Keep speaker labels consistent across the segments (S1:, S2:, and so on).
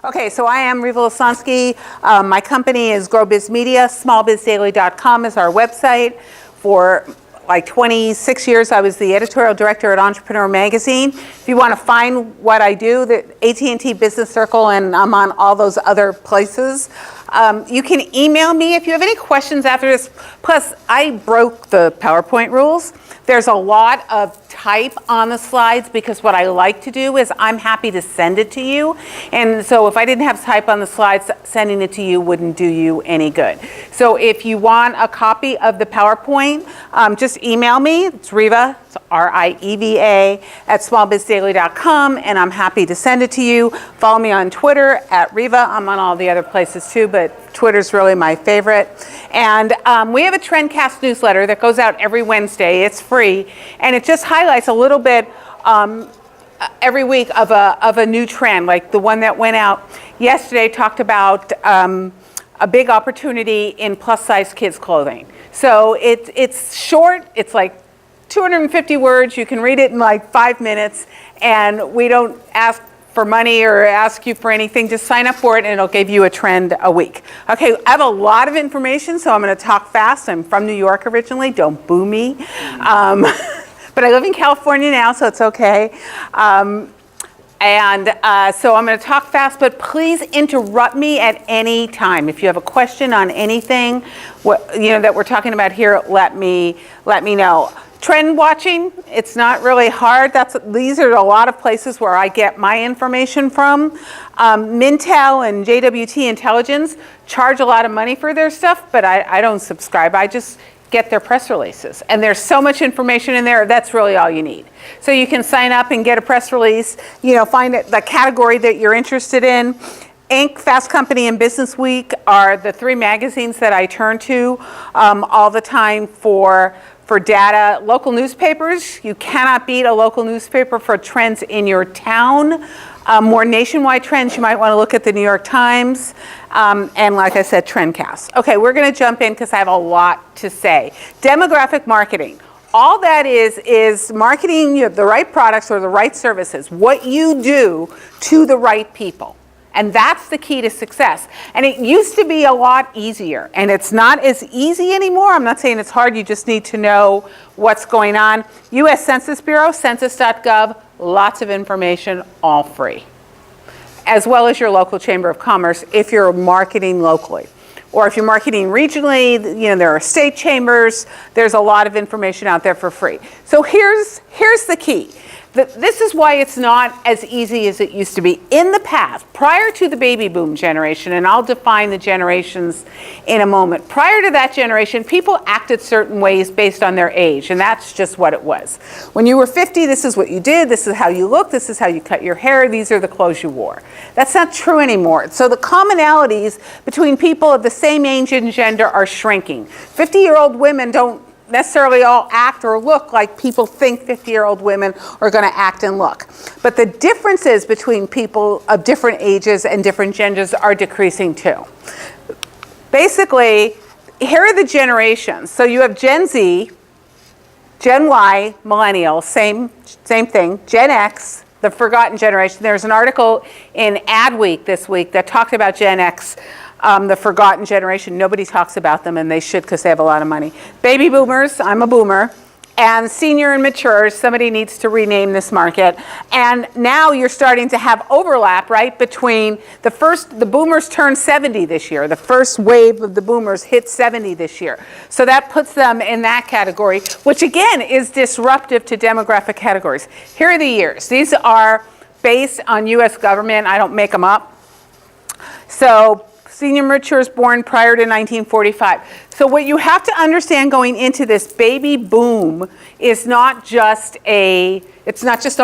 S1: Okay, so I am Rieva Lesonsky. My company is GrowBiz Media. Smallbizdaily.com is our website. For like 26 years, I was the editorial director at Entrepreneur Magazine. If you want to find what I do, the AT&T Business Circle, and I'm on all those other places. You can email me if you have any questions after this. Plus, I broke the PowerPoint rules. There's a lot of type on the slides because what I like to do is I'm happy to send it to you. And so if I didn't have type on the slides, sending it to you wouldn't do you any good. So if you want a copy of the PowerPoint, just email me. It's Rieva, it's R-I-E-V-A, at smallbizdaily.com, and I'm happy to send it to you. Follow me on Twitter at Rieva. I'm on all the other places too, but Twitter's really my favorite. And we have a Trendcast newsletter that goes out every Wednesday. It's free, and it just highlights a little bit every week of a new trend. Like the one that went out yesterday talked about a big opportunity in plus-size kids clothing. So it's short. It's like 250 words. You can read it in like 5 minutes, and we don't ask for money or ask you for anything. Just sign up for it and it'll give you a trend a week. Okay, I have a lot of information, so I'm going to talk fast. I'm from New York originally. Don't boo me. But I live in California now, so it's okay. So I'm going to talk fast, but please interrupt me at any time. If you have a question on anything that we're talking about here, let me know. Trend watching, it's not really hard. These are a lot of places where I get my information from. Mintel and JWT Intelligence charge a lot of money for their stuff, but I don't subscribe. I just get their press releases. And there's so much information in there, that's really all you need. So you can sign up and get a press release, find the category that you're interested in. Inc., Fast Company, and Business Week are the 3 magazines that I turn to all the time for data. Local newspapers, you cannot beat a local newspaper for trends in your town. More nationwide trends, you might want to look at the New York Times. And like I said, Trendcast. Okay, we're going to jump in because I have a lot to say. Demographic marketing. All that is marketing the right products or the right services, what you do to the right people. And that's the key to success. And it used to be a lot easier, and it's not as easy anymore. I'm not saying it's hard, you just need to know what's going on. US Census Bureau, census.gov, lots of information, all free. As well as your local Chamber of Commerce if you're marketing locally. Or if you're marketing regionally, there are state chambers, there's a lot of information out there for free. So here's the key. This is why it's not as easy as it used to be. In the past, prior to the baby boom generation, and I'll define the generations in a moment, prior to that generation, people acted certain ways based on their age, and that's just what it was. When you were 50, this is what you did, this is how you looked, this is how you cut your hair, these are the clothes you wore. That's not true anymore. So the commonalities between people of the same age and gender are shrinking. 50-year-old women don't necessarily all act or look like people think 50-year-old women are going to act and look. But the differences between people of different ages and different genders are decreasing too. Basically, here are the generations. So you have Gen Z, Gen Y, Millennials, same thing, Gen X, the forgotten generation. There's an article in Adweek this week that talked about Gen X, the forgotten generation. Nobody talks about them, and they should because they have a lot of money. Baby boomers, I'm a boomer, and senior and mature, somebody needs to rename this market. And now you're starting to have overlap, right, between the boomers turned 70 this year. The first wave of the boomers hit 70 this year. So that puts them in that category, which again is disruptive to demographic categories. Here are the years. These are based on US government. I don't make them up. So senior matures born prior to 1945. So what you have to understand going into this baby boom is not just a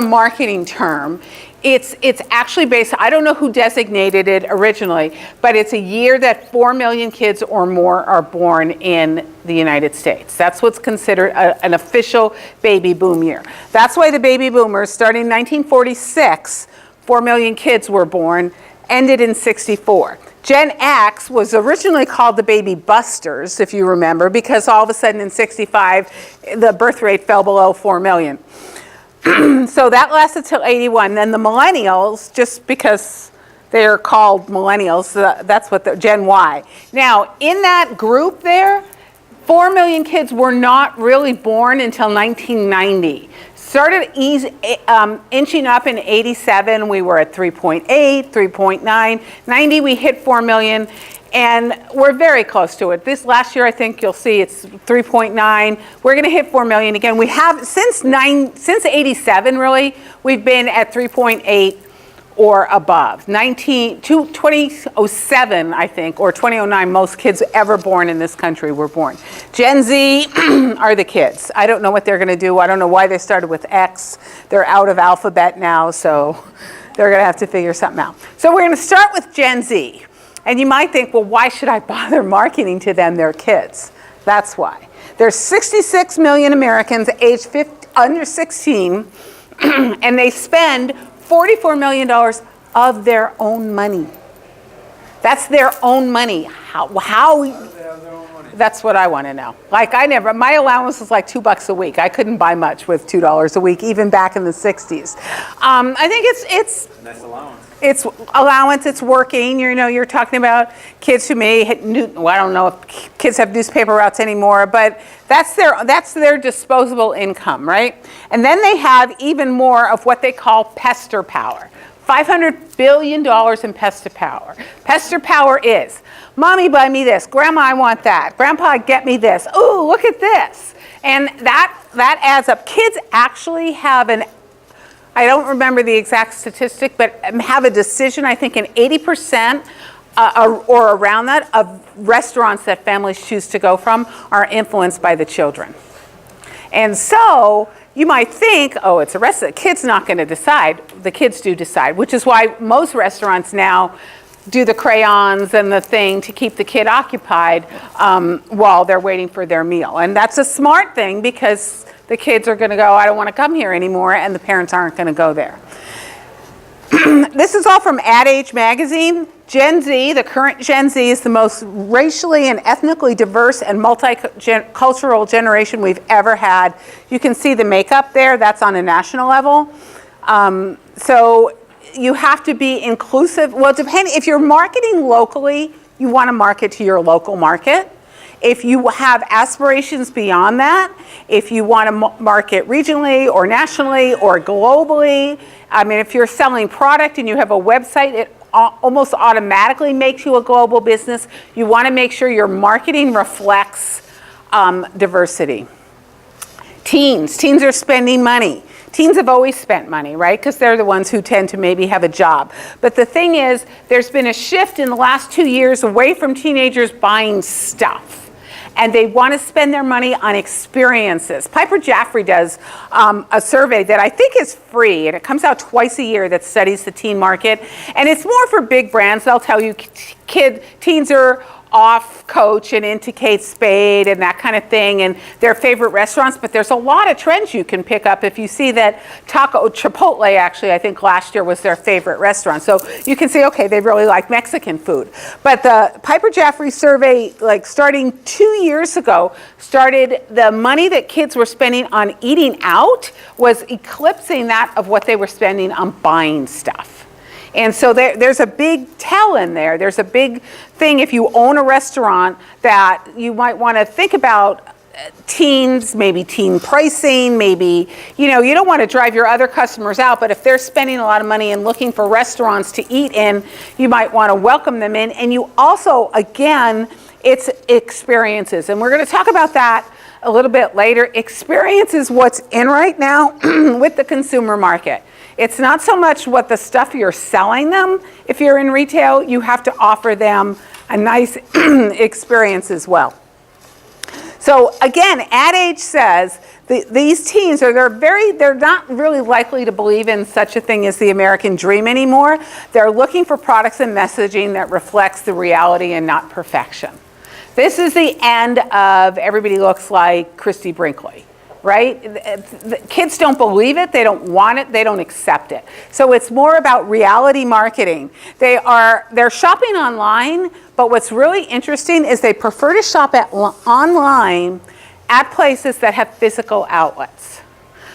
S1: marketing term. It's actually based, I don't know who designated it originally, but it's a year that 4 million kids or more are born in the United States. That's what's considered an official baby boom year. That's why the baby boomers, starting in 1946, 4 million kids were born, ended in 64. Gen X was originally called the baby busters, if you remember, because all of a sudden in 65, the birth rate fell below 4 million. So that lasted till 81. Then the millennials, just because They're called millennials. That's what Gen Y. Now, in that group there, 4 million kids were not really born until 1990. Started inching up in 87. We were at 3.8, 3.9. 90, we hit 4 million. And we're very close to it. This last year, I think you'll see it's 3.9. We're going to hit 4 million again. We have, since 87, really, we've been at 3.8 or above. 2007, I think, or 2009, most kids ever born in this country were born. Gen Z are the kids. I don't know what they're going to do. I don't know why they started with X. They're out of alphabet now, so they're going to have to figure something out. So we're going to start with Gen Z. And you might think, well, why should I bother marketing to them? They're kids. That's why. There's 66 million Americans aged under 16, and they spend $44 million of their own money. That's their own money. How that's what I want to know. Like, my allowance was like $2 a week. I couldn't buy much with $2 a week, even back in the 60s. I think it's nice allowance. It's allowance, it's working. You're talking about kids who may hit well, I don't know if kids have newspaper routes anymore, but that's their disposable income, right? And then they have even more of what they call pester power. $500 billion in pester power. Pester power is, Mommy, buy me this. Grandma, I want that. Grandpa, get me this. Ooh, look at this. And that adds up. Kids actually have I don't remember the exact statistic, but have a decision, I think, in 80% or around that of restaurants that families choose to go from are influenced by the children. And so you might think, oh, it's a restaurant. The kid's not going to decide. The kids do decide, which is why most restaurants now do the crayons and the thing to keep the kid occupied while they're waiting for their meal. And that's a smart thing because the kids are going to go, I don't want to come here anymore, and the parents aren't going to go there. This is all from Ad Age magazine. Gen Z, the current Gen Z, is the most racially and ethnically diverse and multicultural generation we've ever had. You can see the makeup there. That's on a national level. So you have to be inclusive. Well, depending, if you're marketing locally, you want to market to your local market. If you have aspirations beyond that, if you want to market regionally or nationally or globally, I mean, if you're selling product and you have a website, it almost automatically makes you a global business. You want to make sure your marketing reflects diversity. Teens are spending money. Teens have always spent money, right? Because they're the ones who tend to maybe have a job. But the thing is, there's been a shift in the last 2 years away from teenagers buying stuff. And they want to spend their money on experiences. Piper Jaffray does a survey that I think is free, and it comes out twice a year that studies the teen market. And it's more for big brands. They'll tell you teens are off Coach and into Kate Spade and that kind of thing, and their favorite restaurants. But there's a lot of trends you can pick up if you see that Chipotle, actually, I think last year was their favorite restaurant. So you can say, okay, they really like Mexican food. But the Piper Jaffray survey, like starting 2 years ago, started the money that kids were spending on eating out was eclipsing that of what they were spending on buying stuff. And so there's a big tell in there. There's a big thing if you own a restaurant that you might want to think about teens, maybe teen pricing, maybe, you don't want to drive your other customers out, but if they're spending a lot of money and looking for restaurants to eat in, you might want to welcome them in. And you also, again, it's experiences. And we're going to talk about that a little bit later. Experience is what's in right now with the consumer market. It's not so much what the stuff you're selling them. If you're in retail, you have to offer them a nice experience as well. So again, Ad Age says these teens they're not really likely to believe in such a thing as the American dream anymore. They're looking for products and messaging that reflects the reality and not perfection. This is the end of Everybody Looks Like Christy Brinkley. Right? The kids don't believe it, they don't want it, they don't accept it. So it's more about reality marketing. They're shopping online, but what's really interesting is they prefer to shop online at places that have physical outlets.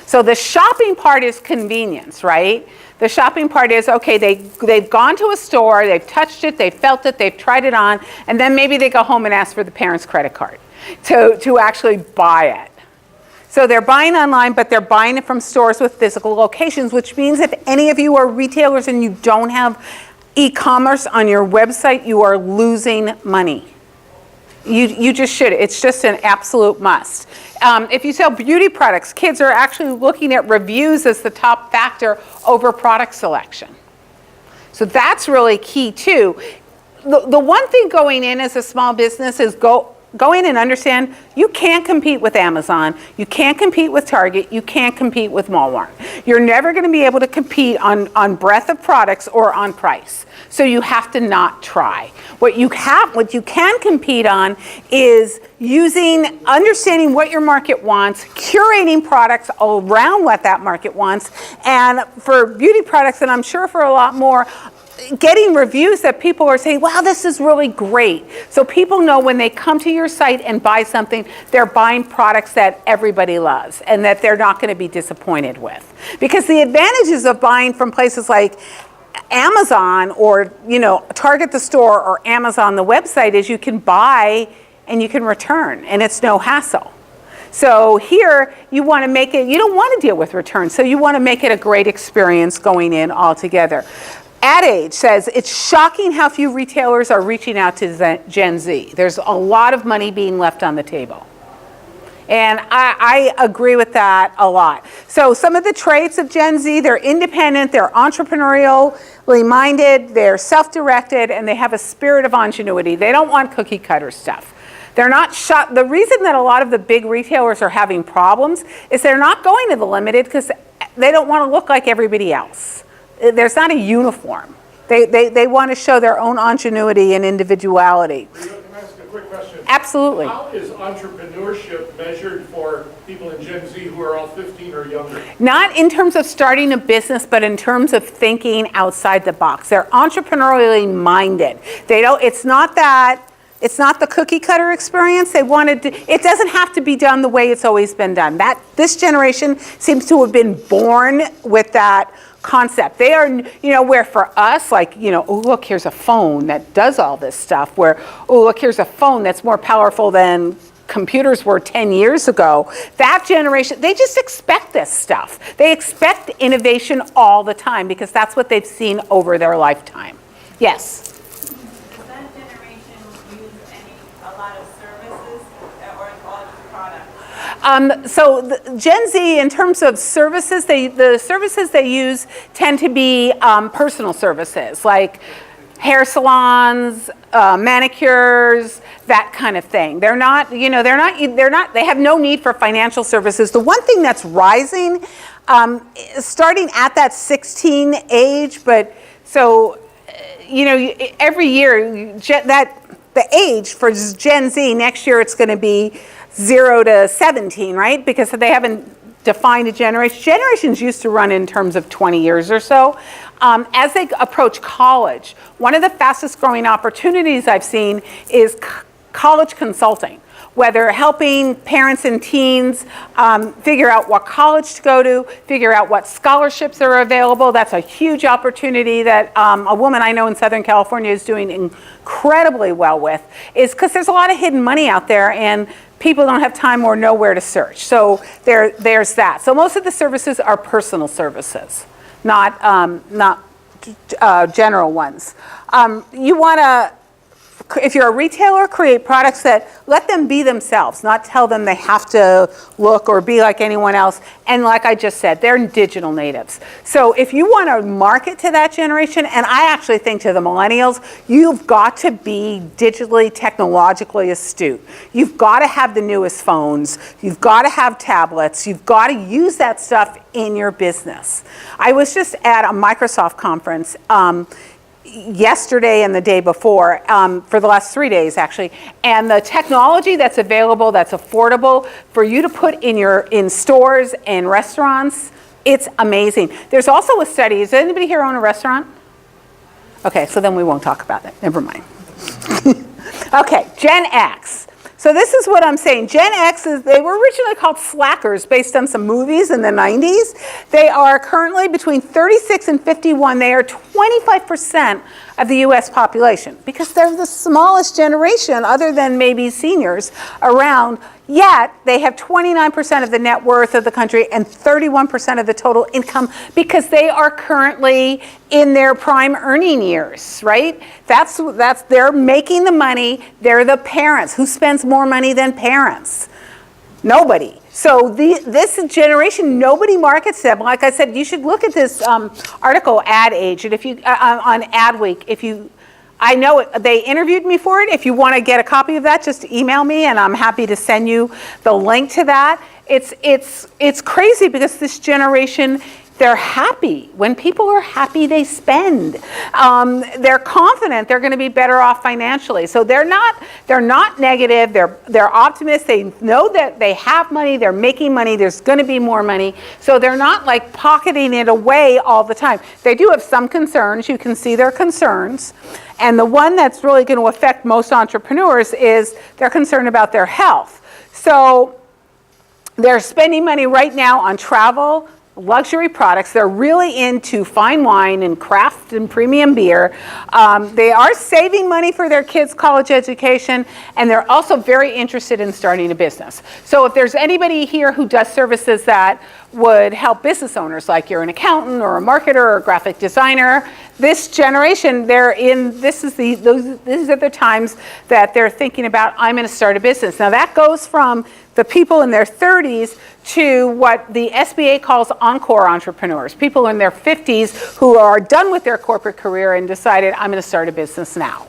S1: So the shopping part is convenience, right? The shopping part is, okay, they've gone to a store, they've touched it, they've felt it, they've tried it on, and then maybe they go home and ask for the parent's credit card to actually buy it. So they're buying online, but they're buying it from stores with physical locations, which means if any of you are retailers and you don't have e-commerce on your website, you are losing money. You just should. It's just an absolute must. If you sell beauty products, kids are actually looking at reviews as the top factor over product selection. So that's really key too. The one thing going in as a small business is go in and understand you can't compete with Amazon, you can't compete with Target, you can't compete with Walmart. You're never going to be able to compete on breadth of products or on price. So you have to not try. What you can compete on is understanding what your market wants, curating products around what that market wants, and for beauty products, and I'm sure for a lot more, getting reviews that people are saying, wow, this is really great. So people know when they come to your site and buy something, they're buying products that everybody loves and that they're not going to be disappointed with. Because the advantages of buying from places like Amazon or, Target the store or Amazon the website is you can buy and you can return, and it's no hassle. So here, you want to make it, you don't want to deal with returns, so you want to make it a great experience going in altogether. Ad Age says, it's shocking how few retailers are reaching out to Gen Z. There's a lot of money being left on the table. And I agree with that a lot. So some of the traits of Gen Z, they're independent, they're entrepreneurially minded, they're self-directed, and they have a spirit of ingenuity. They don't want cookie cutter stuff. They're not shot. The reason that a lot of the big retailers are having problems is they're not going to the limited because they don't want to look like everybody else. There's not a uniform. They want to show their own ingenuity and individuality.
S2: Can I ask a quick question?
S1: Absolutely.
S2: How is entrepreneurship measured for people in Gen Z who are all 15 or younger?
S1: Not in terms of starting a business, but in terms of thinking outside the box. They're entrepreneurially minded. It's not the cookie cutter experience. It doesn't have to be done the way it's always been done. This generation seems to have been born with that concept. They are, where for us, oh, look, here's a phone that does all this stuff, where, oh, look, here's a phone that's more powerful than computers were 10 years ago. That generation, they just expect this stuff. They expect innovation all the time because that's what they've seen over their lifetime. Yes?
S3: Does that generation use a lot of services or all just products?
S1: So the Gen Z, in terms of services, the services they use tend to be personal services, like hair salons, manicures, that kind of thing. They have no need for financial services. The one thing that's rising, starting at that 16 age, but so, every year, the age for Gen Z, next year it's going to be 0 to 17, right? Because they haven't defined a generation. Generations used to run in terms of 20 years or so. As they approach college, one of the fastest growing opportunities I've seen is college consulting, whether helping parents and teens figure out what college to go to, figure out what scholarships are available. That's a huge opportunity that a woman I know in Southern California is doing incredibly well with, is because there's a lot of hidden money out there and people don't have time or know where to search. So there's that. So most of the services are personal services, not general ones. You want to, if you're a retailer, create products that let them be themselves, not tell them they have to look or be like anyone else. And like I just said, they're digital natives. So if you want to market to that generation, and I actually think to the millennials, you've got to be digitally, technologically astute. You've got to have the newest phones. You've got to have tablets. You've got to use that stuff in your business. I was just at a Microsoft conference yesterday and the day before, for the last 3 days actually, and the technology that's available, that's affordable for you to put in stores and restaurants, it's amazing. There's also a study. Does anybody here own a restaurant? Okay, so then we won't talk about it. Never mind. Okay, Gen X. So So this is what I'm saying. Gen X, they were originally called slackers based on some movies in the 90s. They are currently between 36 and 51. They are 25% of the US population because they're the smallest generation other than maybe seniors around. Yet they have 29% of the net worth of the country and 31% of the total income because they are currently in their prime earning years, right? They're making the money. They're the parents. Who spends more money than parents? Nobody. So this generation, nobody markets them. Like I said, you should look at this article, Ad Age, and if you on Adweek. I know they interviewed me for it. If you want to get a copy of that, just email me, and I'm happy to send you the link to that. It's crazy because this generation, they're happy. When people are happy, they spend. They're confident they're going to be better off financially. So they're not negative. They're optimists. They know that they have money. They're making money. There's going to be more money. So they're not like pocketing it away all the time. They do have some concerns. You can see their concerns. And the one that's really going to affect most entrepreneurs is they're concerned about their health. So they're spending money right now on travel, luxury products. They're really into fine wine and craft and premium beer. They are saving money for their kids' college education, and they're also very interested in starting a business. So if there's anybody here who does services that would help business owners, like you're an accountant or a marketer or a graphic designer, this generation, these are the times that they're thinking about, I'm going to start a business. Now that goes from the people in their 30s to what the SBA calls encore entrepreneurs, people in their 50s who are done with their corporate career and decided, I'm going to start a business now.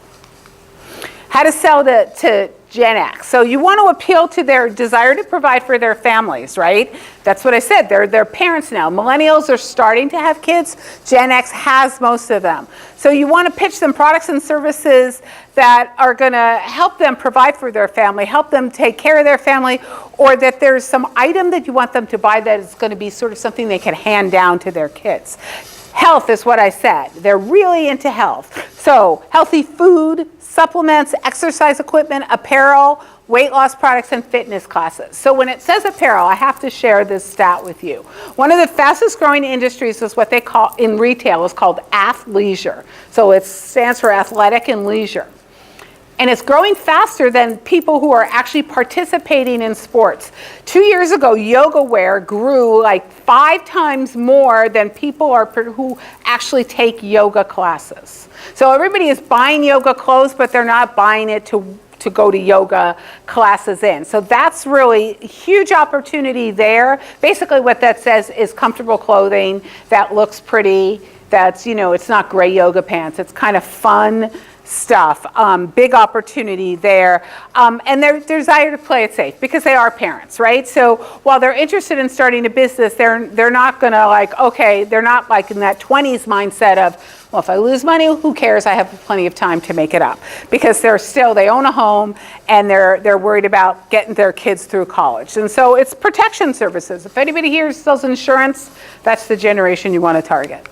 S1: How to sell to Gen X. So you want to appeal to their desire to provide for their families, right? That's what I said. They're parents now. Millennials are starting to have kids. Gen X has most of them. So you want to pitch them products and services that are going to help them provide for their family, help them take care of their family, or that there's some item that you want them to buy that is going to be sort of something they can hand down to their kids. Health is what I said. They're really into health. So healthy food, supplements, exercise equipment, apparel, weight loss products, and fitness classes. So when it says apparel, I have to share this stat with you. One of the fastest growing industries is what they call in retail is called athleisure. So it stands for athletic and leisure. And it's growing faster than people who are actually participating in sports. 2 years ago, yoga wear grew like 5 times more than people who actually take yoga classes. So everybody is buying yoga clothes, but they're not buying it to go to yoga classes in. So that's really a huge opportunity there. Basically what that says is comfortable clothing that looks pretty, that's, it's not gray yoga pants. It's kind of fun stuff. Big opportunity there. And their desire to play it safe because they are parents, right? So while they're interested in starting a business, they're not going to they're not like in that 20s mindset of, well, if I lose money, who cares? I have plenty of time to make it up. Because they own a home and they're worried about getting their kids through college. And so it's protection services. If anybody here sells insurance, that's the generation you want to target.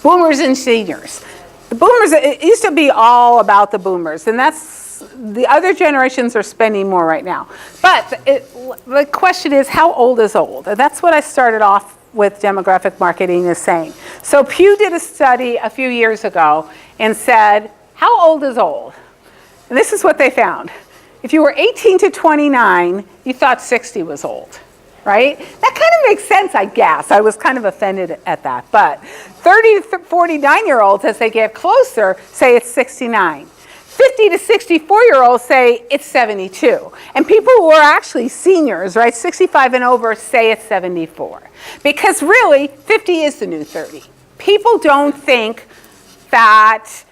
S1: Boomers and seniors. The boomers, it used to be all about the boomers, and the other generations are spending more right now. But the question is, how old is old? And that's what I started off with demographic marketing is saying. So Pew did a study a few years ago and said, how old is old? And this is what they found. If you were 18 to 29, you thought 60 was old. Right? That kind of makes sense, I guess. I was kind of offended at that. But 30 to 49-year-olds, as they get closer, say it's 69. 50 to 64-year-olds say it's 72. And people who are actually seniors, right, 65 and over, say it's 74. Because really, 50 is the new 30. People don't think that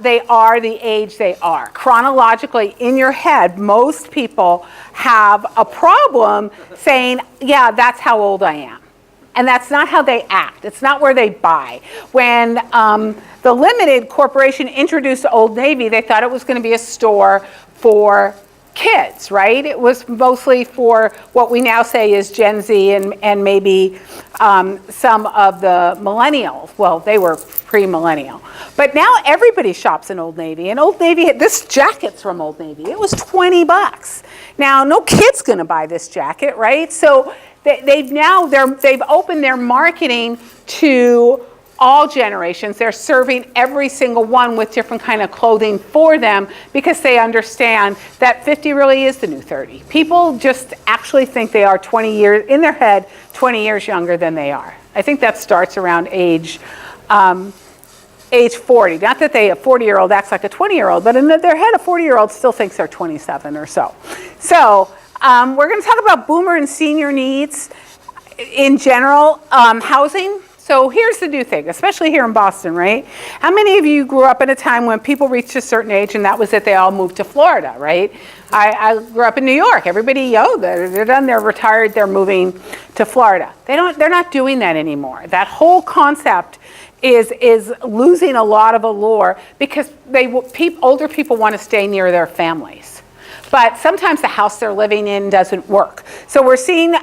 S1: they are the age they are. Chronologically, in your head, most people have a problem saying, yeah, that's how old I am. And that's not how they act. It's not where they buy. When the Limited Corporation introduced Old Navy, they thought it was going to be a store for kids, right? It was mostly for what we now say is Gen Z and maybe some of the millennials. Well, they were pre-millennial. But now everybody shops in Old Navy. And Old Navy, this jacket's from Old Navy. It was 20 bucks. Now, no kid's gonna buy this jacket, right? So they've opened their marketing to all generations. They're serving every single one with different kind of clothing for them because they understand that 50 really is the new 30. People just actually think they are 20 years, in their head, 20 years younger than they are. I think that starts around age 40. Not that a 40-year-old acts like a 20-year-old, but in their head, a 40-year-old still thinks they're 27 or so. So we're going to talk about boomer and senior needs in general, housing. So here's the new thing, especially here in Boston, right? How many of you grew up in a time when people reached a certain age and that was it, they all moved to Florida, right? I grew up in New York. Everybody, they're done, they're retired, they're moving to Florida. They're not doing that anymore. That whole concept is losing a lot of allure because older people want to stay near their families. But sometimes the house they're living in doesn't work. So we're seeing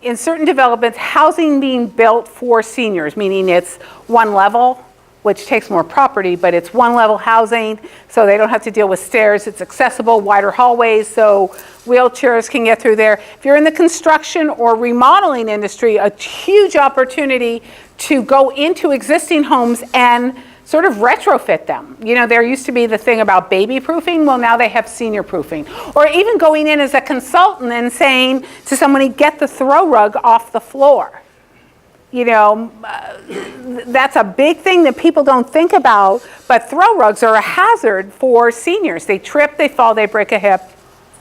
S1: in certain developments, housing being built for seniors, meaning it's one level, which takes more property, but it's one level housing, so they don't have to deal with stairs. It's accessible, wider hallways, so wheelchairs can get through there. If you're in the construction or remodeling industry, a huge opportunity to go into existing homes and sort of retrofit them. You know, there used to be the thing about baby proofing. Well, now they have senior proofing. Or even going in as a consultant and saying to somebody, get the throw rug off the floor. You know, that's a big thing that people don't think about, but throw rugs are a hazard for seniors. They trip, they fall, they break a hip.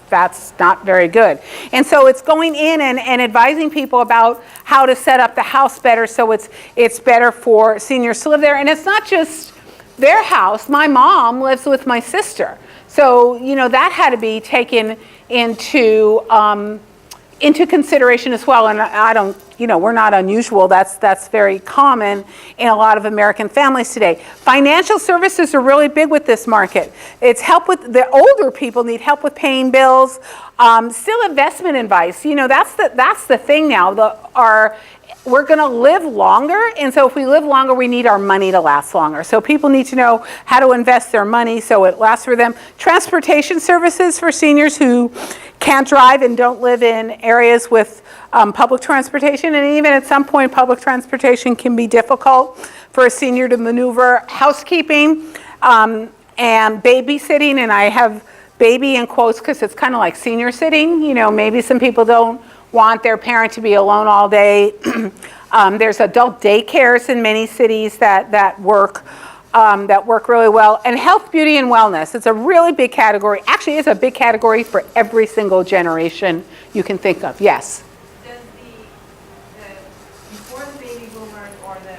S1: That's not very good. And so it's going in and advising people about how to set up the house better so it's better for seniors to live there. And it's not just their house. My mom lives with my sister. So, you know, that had to be taken into consideration as well. And I don't, you know, we're not unusual. That's very common in a lot of American families today. Financial services are really big with this market. It's help with, the older people need help with paying bills. Still investment advice. You know, that's the thing now. We're going to live longer, and so if we live longer, we need our money to last longer. So people need to know how to invest their money so it lasts for them. Transportation services for seniors who can't drive and don't live in areas with public transportation, and even at some point, public transportation can be difficult for a senior to maneuver. Housekeeping and babysitting, and I have baby in quotes because it's kind of like senior sitting. You know, maybe some people don't want their parent to be alone all day. There's adult daycares in many cities that work really well. And health, beauty, and wellness. It's a really big category. Actually, it's a big category for every single generation you can think of. Yes?
S3: Does before the baby boomers or the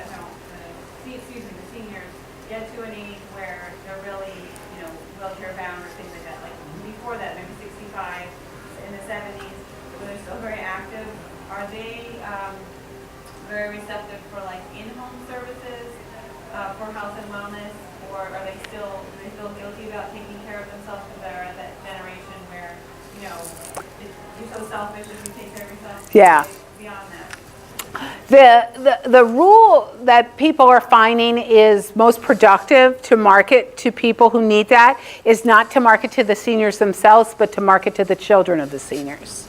S3: seniors get to an age where they're really, you know, wheelchair bound or things like that, like before that, maybe 65, in the 70s, when they're still very active, are they very receptive for like in-home services for health and wellness, or are they still, do they feel guilty about taking care of themselves because they're at that generation where, you know, you're so selfish if you take care of yourself?
S1: Yeah.
S3: Beyond that.
S1: The rule that people are finding is most productive to market to people who need that is not to market to the seniors themselves, but to market to the children of the seniors.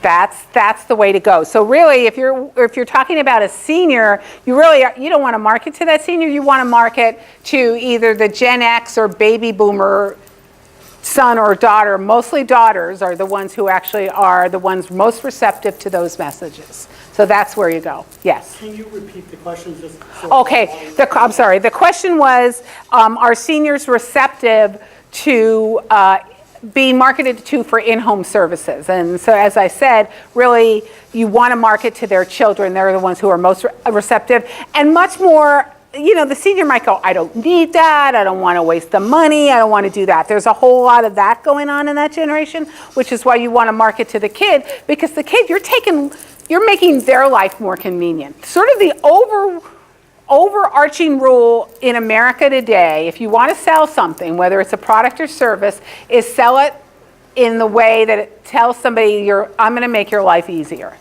S1: That's the way to go. So really, if you're talking about a senior, you don't want to market to that senior. You want to market to either the Gen X or baby boomer son or daughter. Mostly daughters are the ones who actually are the ones most receptive to those messages. So that's where you go. Yes.
S4: Can you repeat the question?
S1: Okay. I'm sorry. The question was, are seniors receptive to being marketed to for in-home services? And so, as I said, really, you want to market to their children. They're the ones who are most receptive, and much more. You know, the senior might go, I don't need that. I don't want to waste the money. I don't want to do that. There's a whole lot of that going on in that generation, which is why you want to market to the kid, because the kid, you're making their life more convenient. Sort of the overarching rule in America today, if you want to sell something, whether it's a product or service, is sell it in the way that it tells somebody, I'm going to make your life easier.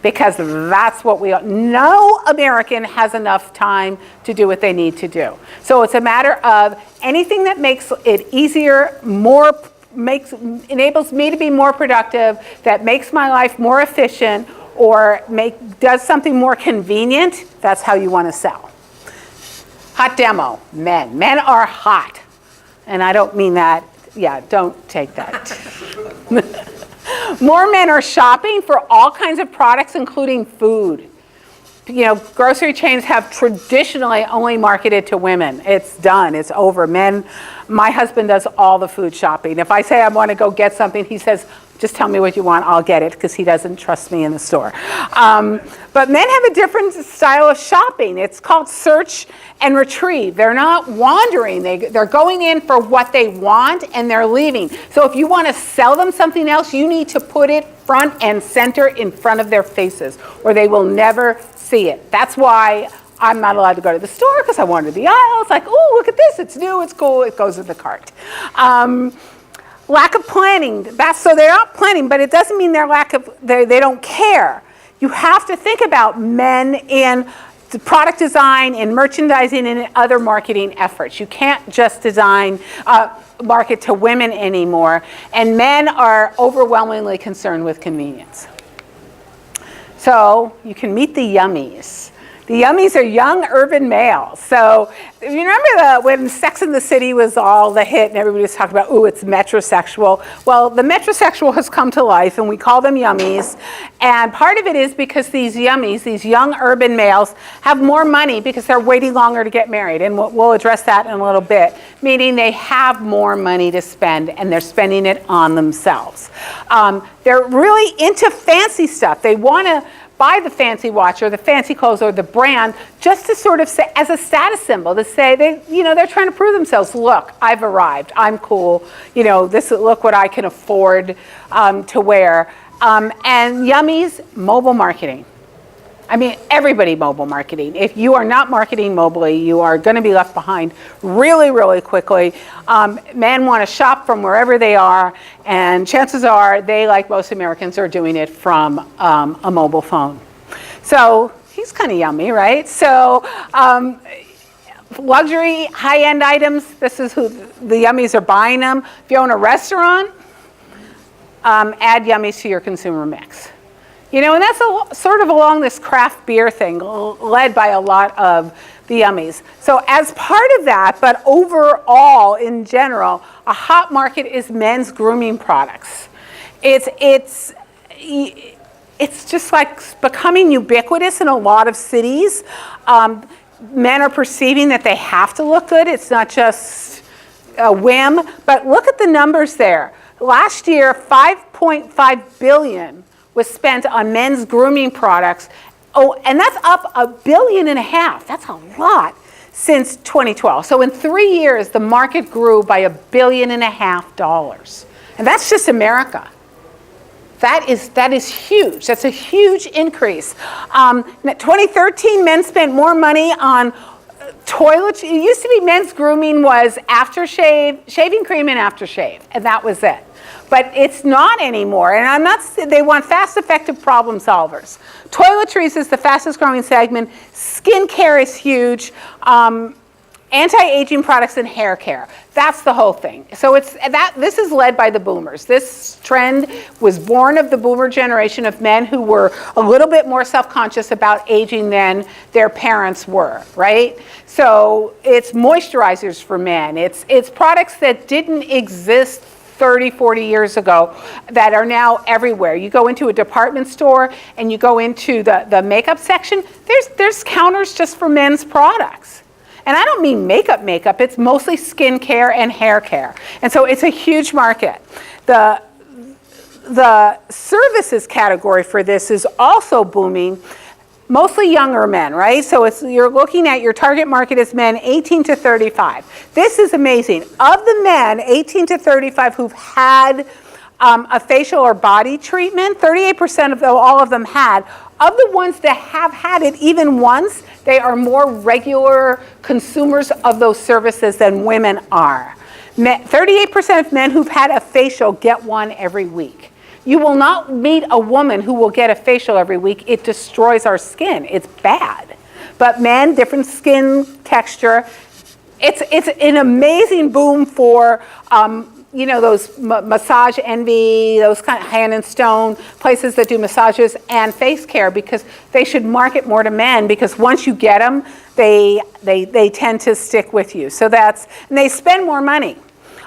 S1: Because that's what no American has enough time to do what they need to do. So it's a matter of anything that makes it easier, enables me to be more productive, that makes my life more efficient, or does something more convenient, that's how you want to sell. Hot demo, men. Men are hot. And I don't mean that, don't take that. More men are shopping for all kinds of products, including food. Grocery chains have traditionally only marketed to women. It's done, it's over. Men, my husband does all the food shopping. If I say I want to go get something, he says, just tell me what you want, I'll get it, because he doesn't trust me in the store. But men have a different style of shopping. It's called search and retrieve. They're not wandering. They're going in for what they want and they're leaving. So if you want to sell them something else, you need to put it front and center in front of their faces, or they will never see it. That's why I'm not allowed to go to the store, because I wander the aisles, like, oh, look at this, it's new, it's cool, it goes in the cart. Lack of planning. So they're not planning, but it doesn't mean they don't care. You have to think about men in product design, in merchandising, and in other marketing efforts. You can't just market to women anymore. And men are overwhelmingly concerned with convenience. So you can meet the yummies. The yummies are young urban males. So you remember when Sex and the City was all the hit and everybody was talking about, ooh, it's metrosexual. Well, the metrosexual has come to life and we call them yummies. And part of it is because these yummies, these young urban males, have more money because they're waiting longer to get married. And we'll address that in a little bit. Meaning they have more money to spend and they're spending it on themselves. They're really into fancy stuff. They want to buy the fancy watch or the fancy clothes or the brand just to sort of say, as a status symbol, to say they're trying to prove themselves. Look, I've arrived. I'm cool. Look what I can afford to wear. And yummies, mobile marketing. I mean, everybody mobile marketing. If you are not marketing mobily, you are going to be left behind really, really quickly. Men want to shop from wherever they are, and chances are they, like most Americans, are doing it from a mobile phone. So he's kind of yummy, right? So luxury, high-end items, this is who the yummies are buying them. If you own a restaurant, add yummies to your consumer mix. And that's sort of along this craft beer thing, led by a lot of the yummies. So as part of that, but overall, in general, a hot market is men's grooming products. It's just like becoming ubiquitous in a lot of cities. Men are perceiving that they have to look good. It's not just a whim, but look at the numbers there. Last year, $5.5 billion was spent on men's grooming products. Oh, and that's up $1.5 billion. That's a lot since 2012. So in 3 years, the market grew by $1.5 billion. And that's just America. That is huge. That's a huge increase. In 2013, men spent more money on toiletries. It used to be men's grooming was aftershave, shaving cream and aftershave, and that was it. But it's not anymore, and they want fast, effective problem solvers. Toiletries is the fastest growing segment. Skincare is huge. Anti-aging products and hair care. That's the whole thing. So this is led by the boomers. This trend was born of the boomer generation of men who were a little bit more self-conscious about aging than their parents were, right? So it's moisturizers for men. It's products that didn't exist 30, 40 years ago that are now everywhere. You go into a department store and you go into the makeup section, there's counters just for men's products. And I don't mean makeup, it's mostly skincare and hair care. And so it's a huge market. The services category for this is also booming, mostly younger men, right? So you're looking at your target market as men 18 to 35. This is amazing. Of the men 18 to 35 who've had a facial or body treatment, 38% of all of them had. Of the ones that have had it even once, they are more regular consumers of those services than women are. 38% of men who've had a facial get one every week. You will not meet a woman who will get a facial every week. It destroys our skin. It's bad. But men, different skin texture. It's an amazing boom for, those Massage Envy, those kind of Hand and Stone, places that do massages and face care, because they should market more to men, because once you get them, they tend to stick with you. So and they spend more money.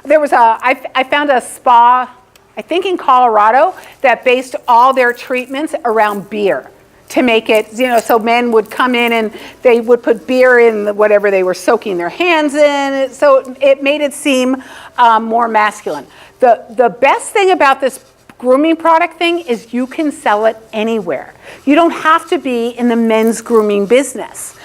S1: I found a spa, I think in Colorado, that based all their treatments around beer to make it, so men would come in and they would put beer in whatever they were soaking their hands in. So it made it seem more masculine. The best thing about this grooming product thing is you can sell it anywhere. You don't have to be in the men's grooming business.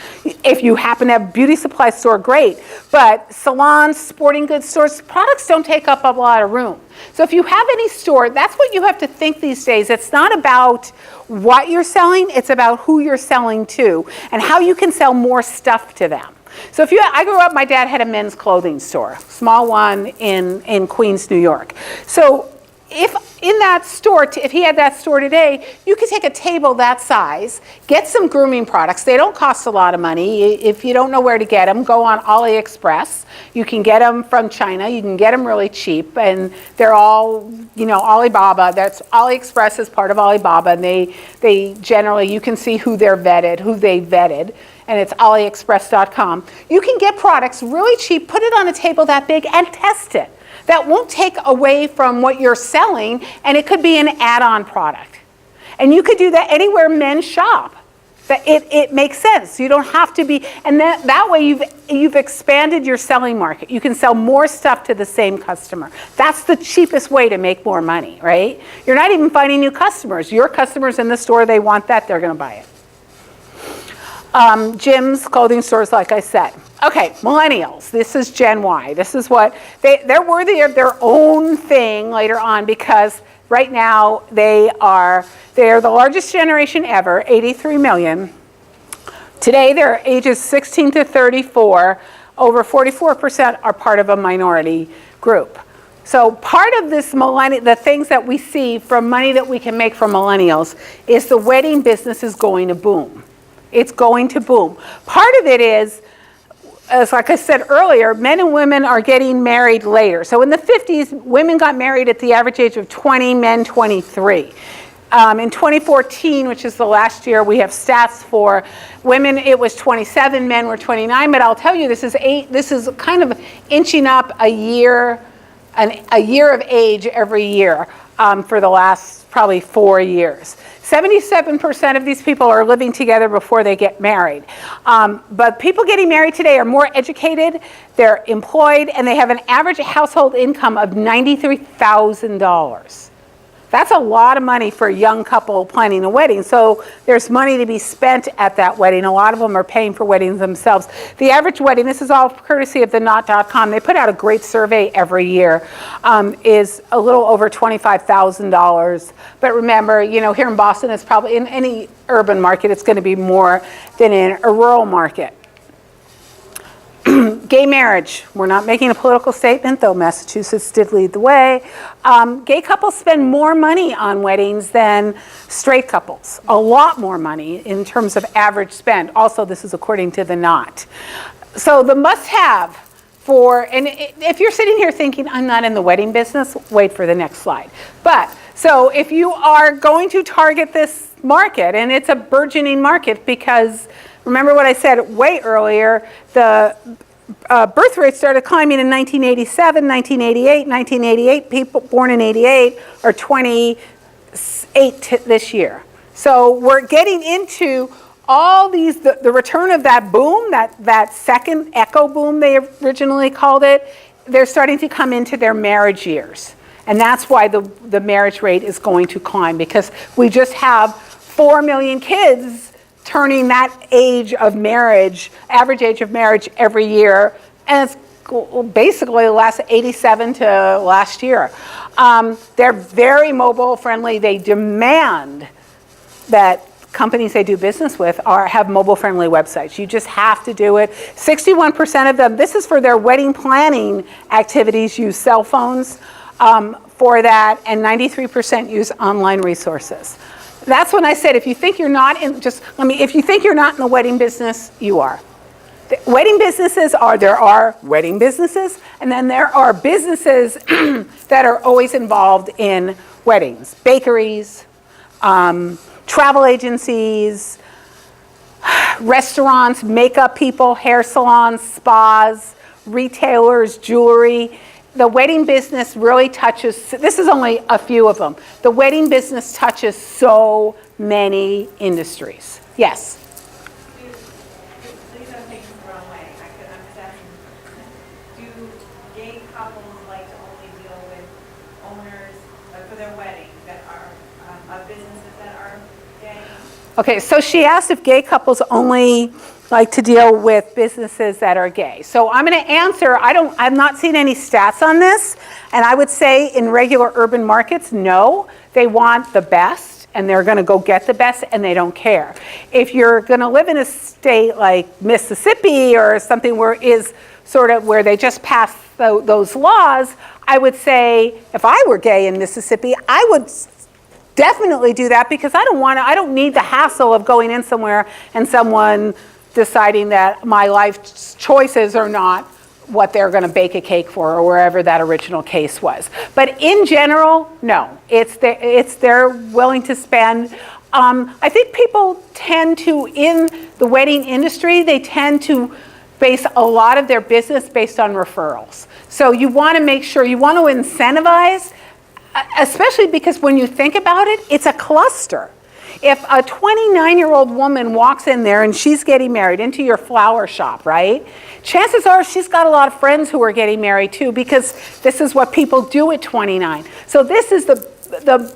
S1: If you happen to have a beauty supply store, great. But salons, sporting goods stores, products don't take up a lot of room. So if you have any store, that's what you have to think these days. It's not about what you're selling, it's about who you're selling to and how you can sell more stuff to them. So I grew up, my dad had a men's clothing store, small one in Queens, New York. So if in that store, if he had that store today, you could take a table that size, get some grooming products. They don't cost a lot of money. If you don't know where to get them, go on AliExpress. You can get them from China. You can get them really cheap, and they're all, Alibaba. AliExpress is part of Alibaba, and they generally, you can see who they vetted, and it's aliexpress.com. You can get products really cheap, put it on a table that big, and test it. That won't take away from what you're selling, and it could be an add-on product. And you could do that anywhere men shop. It makes sense. You don't have to be, and that way you've expanded your selling market. You can sell more stuff to the same customer. That's the cheapest way to make more money, right? You're not even finding new customers. Your customers in the store, they want that, they're going to buy it. Gyms, clothing stores, like I said. Okay, millennials. This is Gen Y. This is what they're worthy of their own thing later on, because right now they're the largest generation ever, 83 million. Today they're ages 16 to 34. Over 44% are part of a minority group. So part of this the things that we see from money that we can make from millennials is the wedding business is going to boom. It's going to boom. Part of it is, as like I said earlier, men and women are getting married later. So in the 50s, women got married at the average age of 20, men 23. In 2014, which is the last year we have stats for, women it was 27, men were 29. But I'll tell you, this is kind of inching up a year of age every year for the last probably 4 years. 77% of these people are living together before they get married. But people getting married today are more educated, they're employed, and they have an average household income of $93,000. That's a lot of money for a young couple planning a wedding. So there's money to be spent at that wedding. A lot of them are paying for weddings themselves. The average wedding, this is all courtesy of theknot.com. They put out a great survey every year, is a little over $25,000. But remember, here in Boston, it's probably in any urban market, it's going to be more than in a rural market. Gay marriage. We're not making a political statement, though Massachusetts did lead the way. Gay couples spend more money on weddings than straight couples. A lot more money in terms of average spend. Also, this is according to The Knot. So the must-have and if you're sitting here thinking, I'm not in the wedding business, wait for the next slide. So if you are going to target this market, and it's a burgeoning market because remember what I said way earlier, the birth rate started climbing in 1987, 1988. 1988, people born in 88 are 28 this year. So we're getting into all these, the return of that boom, that second echo boom they originally called it, they're starting to come into their marriage years. And that's why the marriage rate is going to climb, because we just have 4 million kids turning that age of marriage, average age of marriage every year, and it's basically the last 87 to last year. They're very mobile friendly. They demand that companies they do business with have mobile-friendly websites. You just have to do it. 61% of them, this is for their wedding planning activities, use cell phones for that, and 93% use online resources. That's when I said, if you think you're not in, if you think you're not in the wedding business, you are. Wedding businesses there are wedding businesses, and then there are businesses that are always involved in weddings. Bakeries, travel agencies, restaurants, makeup people, hair salons, spas, retailers, jewelry. The wedding business really touches, this is only a few of them. The wedding business touches so many industries. Yes?
S3: Please don't take this the wrong way. I'm just asking, do gay couples like to only deal with owners for their wedding that are of businesses that are gay?
S1: Okay, so she asked if gay couples only like to deal with businesses that are gay. So I'm going to answer, I've not seen any stats on this, and I would say in regular urban markets, no, they want the best, and they're going to go get the best, and they don't care. If you're going to live in a state like Mississippi or something where they just passed those laws, I would say if I were gay in Mississippi, I would definitely do that, because I don't need the hassle of going in somewhere and someone deciding that my life choices are not what they're going to bake a cake for, or wherever that original case was. But in general, no. They're willing to spend. I think people tend to, in the wedding industry, they tend to base a lot of their business based on referrals. So you want to make sure, you want to incentivize, especially because when you think about it, it's a cluster. If a 29-year-old woman walks in there and she's getting married into your flower shop, right? Chances are she's got a lot of friends who are getting married too, because this is what people do at 29. So this is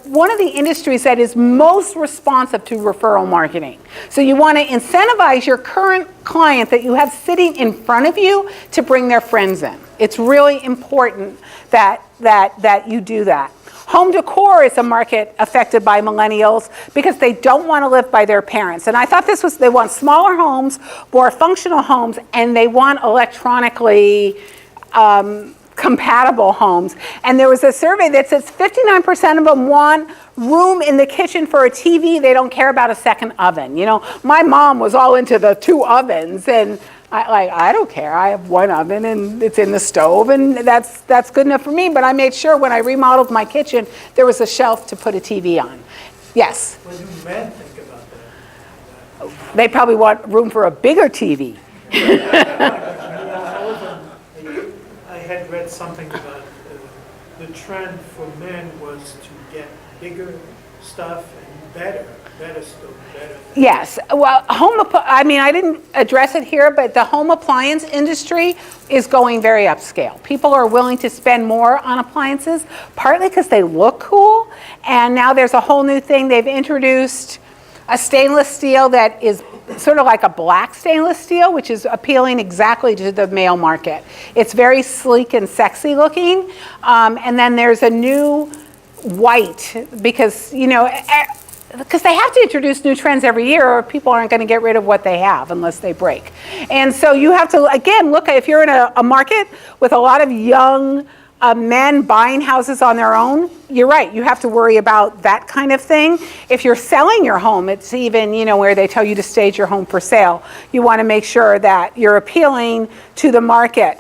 S1: one of the industries that is most responsive to referral marketing. So you want to incentivize your current client that you have sitting in front of you to bring their friends in. It's really important that you do that. Home decor is a market affected by millennials because they don't want to live by their parents. And I thought they want smaller homes, more functional homes, and they want electronically compatible homes. And there was a survey that says 59% of them want room in the kitchen for a TV. They don't care about a second oven. You know, my mom was all into the 2 ovens, and I don't care. I have 1 oven and it's in the stove, and that's good enough for me. But I made sure when I remodeled my kitchen, there was a shelf to put a TV on. Yes?
S4: What do men think about that?
S1: They probably want room for a bigger TV.
S4: I had read something about the trend for men was to get bigger stuff and better stuff, better.
S1: Yes, well, I didn't address it here, but the home appliance industry is going very upscale. People are willing to spend more on appliances, partly because they look cool, and now there's a whole new thing. They've introduced a stainless steel that is sort of like a black stainless steel, which is appealing exactly to the male market. It's very sleek and sexy looking, and then there's a new white, because they have to introduce new trends every year, or people aren't going to get rid of what they have unless they break. And so you have to, again, look at, if you're in a market with a lot of young men buying houses on their own, you're right, you have to worry about that kind of thing. If you're selling your home, it's even, where they tell you to stage your home for sale. You want to make sure that you're appealing to the market.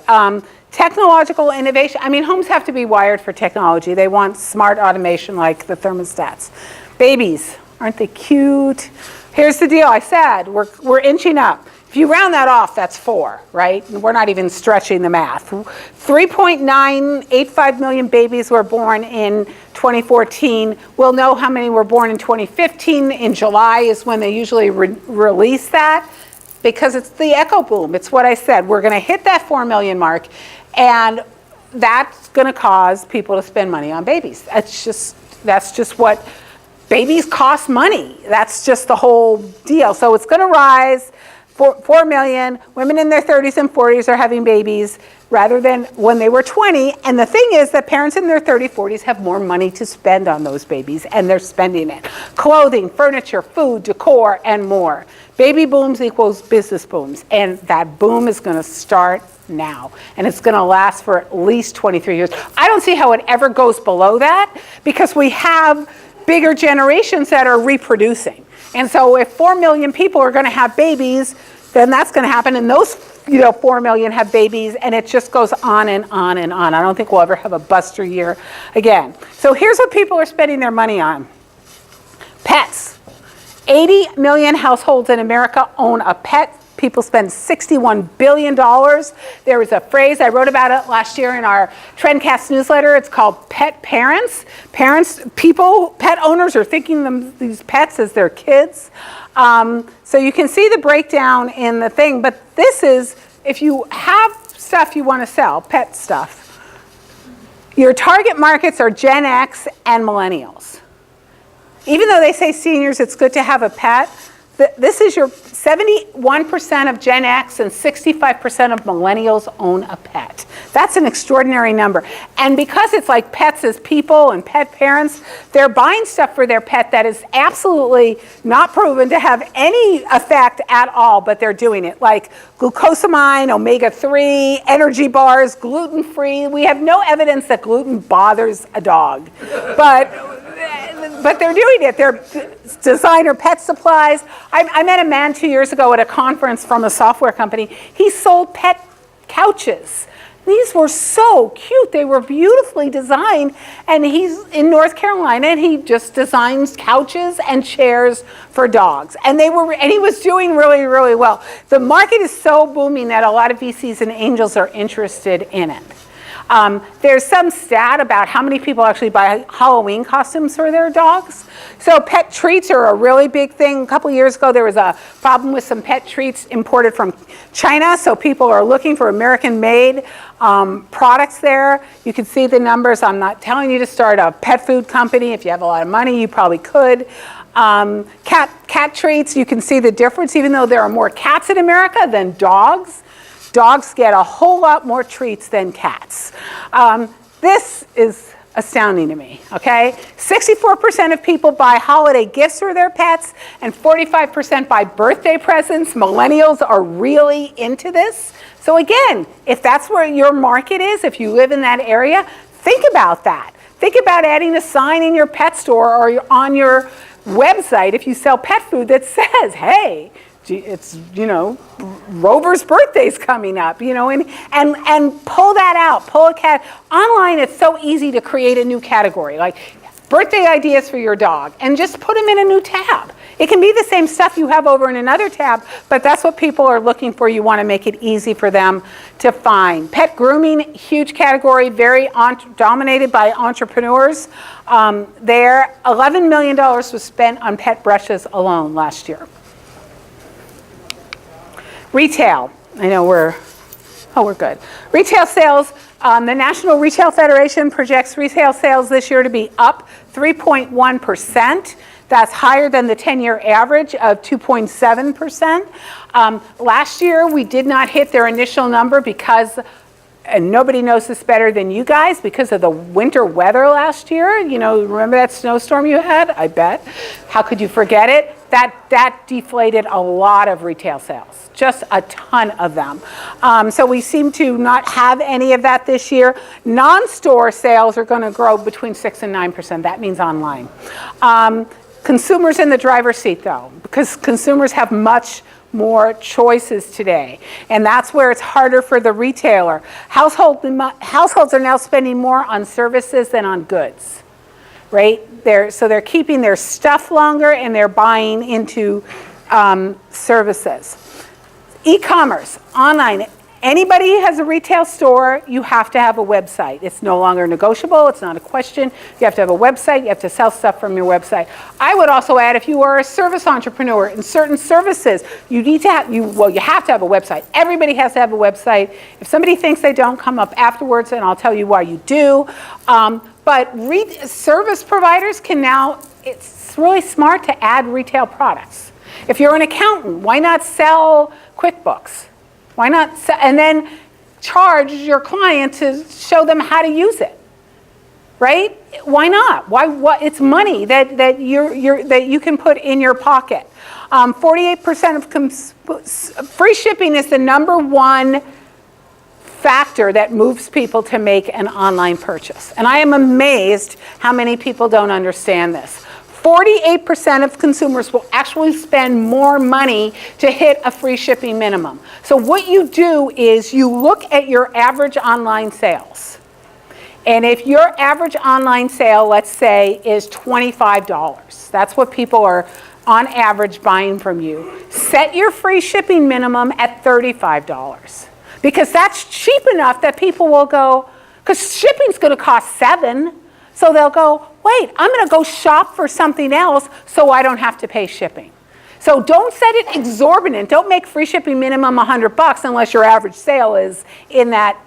S1: Technological innovation, homes have to be wired for technology. They want smart automation like the thermostats. Babies, aren't they cute? Here's the deal, I said, we're inching up. If you round that off, that's 4, right? We're not even stretching the math. 3.985 million babies were born in 2014. We'll know how many were born in 2015. In July is when they usually release that, because it's the echo boom. It's what I said. We're going to hit that 4 million mark, and that's going to cause people to spend money on babies. That's just what, babies cost money. That's just the whole deal. So it's going to rise. 4 million women in their 30s and 40s are having babies rather than when they were 20. And the thing is that parents in their 30s, 40s have more money to spend on those babies, and they're spending it. Clothing, furniture, food, decor, and more. Baby booms equals business booms, and that boom is going to start now, and it's going to last for at least 23 years. I don't see how it ever goes below that, because we have bigger generations that are reproducing. And so if 4 million people are going to have babies, then that's going to happen, and those 4 million have babies, and it just goes on and on and on. I don't think we'll ever have a buster year again. So here's what people are spending their money on. Pets. 80 million households in America own a pet. People spend $61 billion. There was a phrase, I wrote about it last year in our Trendcast newsletter. It's called pet parents. Pet owners are thinking these pets as their kids. So you can see the breakdown in the thing, but this is, if you have stuff you want to sell, pet stuff, your target markets are Gen X and millennials. Even though they say seniors, it's good to have a pet, this is your 71% of Gen X and 65% of millennials own a pet. That's an extraordinary number. And because it's like pets as people and pet parents, they're buying stuff for their pet that is absolutely not proven to have any effect at all, but they're doing it. Like glucosamine, omega-3, energy bars, gluten-free. We have no evidence that gluten bothers a dog. But they're doing it. They're designer pet supplies. I met a man 2 years ago at a conference from a software company. He sold pet couches. These were so cute. They were beautifully designed. And he's in North Carolina, and he just designs couches and chairs for dogs. And he was doing really, really well. The market is so booming that a lot of VCs and angels are interested in it. There's some stat about how many people actually buy Halloween costumes for their dogs. So pet treats are a really big thing. A couple years ago, there was a problem with some pet treats imported from China. So people are looking for American-made products there. You can see the numbers. I'm not telling you to start a pet food company. If you have a lot of money, you probably could. Cat treats, you can see the difference. Even though there are more cats in America than dogs, dogs get a whole lot more treats than cats. This is astounding to me, okay? 64% of people buy holiday gifts for their pets, and 45% buy birthday presents. Millennials are really into this. So again, if that's where your market is, if you live in that area, think about that. Think about adding a sign in your pet store or on your website if you sell pet food that says, hey, it's, Rover's birthday's coming up, and pull that out, pull a cat. Online, it's so easy to create a new category, like birthday ideas for your dog, and just put them in a new tab. It can be the same stuff you have over in another tab, but that's what people are looking for. You want to make it easy for them to find. Pet grooming, huge category, very dominated by entrepreneurs. There, $11 million was spent on pet brushes alone last year. Retail, I know we're good. Retail sales, the National Retail Federation projects retail sales this year to be up 3.1%. That's higher than the 10-year average of 2.7%. Last year, we did not hit their initial number because, and nobody knows this better than you guys, because of the winter weather last year. Remember that snowstorm you had? I bet. How could you forget it? That deflated a lot of retail sales, just a ton of them. So we seem to not have any of that this year. Non-store sales are going to grow between 6 and 9%. That means online. Consumers in the driver's seat, though, because consumers have much more choices today. And that's where it's harder for the retailer. Households are now spending more on services than on goods, right? So they're keeping their stuff longer, and they're buying into services. E-commerce, online. Anybody who has a retail store, you have to have a website. It's no longer negotiable. It's not a question. You have to have a website. You have to sell stuff from your website. I would also add, if you are a service entrepreneur in certain services, you have to have a website. Everybody has to have a website. If somebody thinks they don't, come up afterwards, and I'll tell you why you do. But service providers can now, it's really smart to add retail products. If you're an accountant, why not sell QuickBooks? Why not sell, and then charge your client to show them how to use it, right? Why not? What? It's money that you can put in your pocket. 48% of free shipping is the number one factor that moves people to make an online purchase. And I am amazed how many people don't understand this. 48% of consumers will actually spend more money to hit a free shipping minimum. So what you do is you look at your average online sales. And if your average online sale, let's say, is $25, that's what people are on average buying from you, set your free shipping minimum at $35. Because that's cheap enough that people will go, because shipping's going to cost $7, so they'll go, wait, I'm going to go shop for something else so I don't have to pay shipping. So don't set it exorbitant. Don't make free shipping minimum $100 unless your average sale is in that